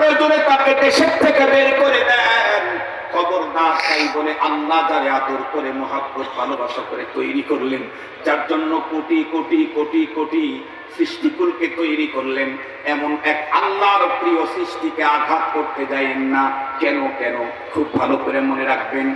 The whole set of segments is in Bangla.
প্রয়োজনে তাকে দেশের থেকে বের করে দেন, খবরদার তাই বলে আল্লাহ যারে আদর করে মহাব্বত ভালোবাসা করে তৈরি করলেন, যার জন্য কোটি কোটি কোটি কোটি সৃষ্টিকুলকে তৈরি করলেন, এমন এক আল্লাহর প্রিয় সৃষ্টিকে আঘাত করতে যাইয়েন না। কেন কেন খুব ভালো করে মনে রাখবেন।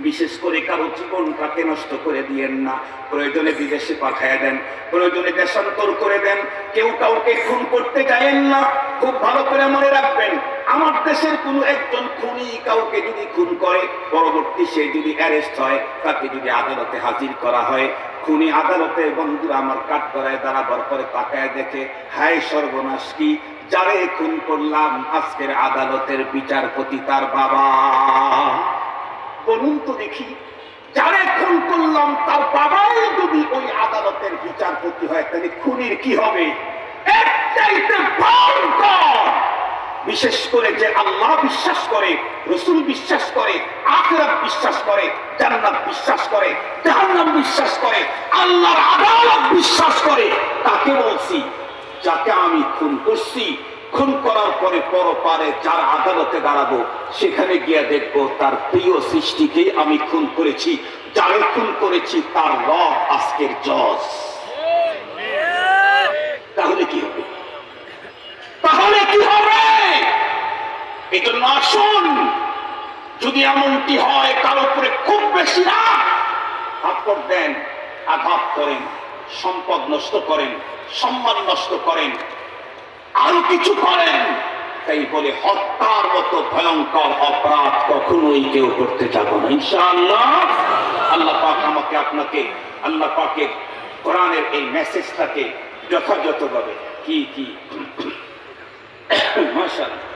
বিশেষ করে কারো জীবনটাকে নষ্ট করে দিয়েন না। প্রয়োজনে বিদেশে পাঠিয়ে দেন, প্রয়োজনে দেশান্তর করে দেন, কেউ কাউকে খুন করতে যায়েন না। খুব ভালো করে মনে রাখবেন, আমার দেশের কোনো একজন খুনি কাউকে যদি খুন করে, পরবর্তী সে যদি অ্যারেস্ট হয়, তাকে যদি আদালতে হাজির করা হয়, খুনি আদালতের বন্ধুরা আমার কাঠ করায় দাঁড়াবার পরে তাকায় দেখে, হায় সর্বনাশ কি, যারে খুন করলাম আজকের আদালতের বিচারপতি তার বাবা। বলুন তো দেখি, যারে খুন করলাম তার বাবাই যদি ওই আদালতের বিচারপতি হয়, তাহলে খুনির কি হবে? এর চাইতে ভয়ঙ্কর। বিশেষ করে যে আল্লাহ বিশ্বাস করে, রসুল বিশ্বাস করে, আখিরাত বিশ্বাস করে, জান্নাত বিশ্বাস করে, জাহান্নাম বিশ্বাস করে, আল্লাহর আদালত বিশ্বাস করে, তাকে বলছি যাকে আমি খুন করছি, খুন করার পরে পরপারে যার আদালতে দাঁড়াবো, সেখানে গিয়ে দেখবো তার প্রিয় সৃষ্টিকে আমি খুন করেছি, যারে খুন করেছি তার রব আজকের জজ। তাহলে কি হবে? তাহলে কি হবে? এই জন্য আসুন, যদি এমনটি হয় কারো উপরে খুব বেশি রাগ, থাপ্পড় দেন, আঘাত করেন, সম্পদ নষ্ট করেন, সম্মান নষ্ট করেন, আরো কিছু করেন, তাই বলে হত্যার মতো ভয়ঙ্কর অপরাধ কখনোই কেউ করতে যাব না ইনশাআল্লাহ। আল্লাহ পাক আমাকে আপনাকে, আল্লাহ পাকের কোরআনের এই মেসেজটাকে যথাযথভাবে কি মাশাআল্লাহ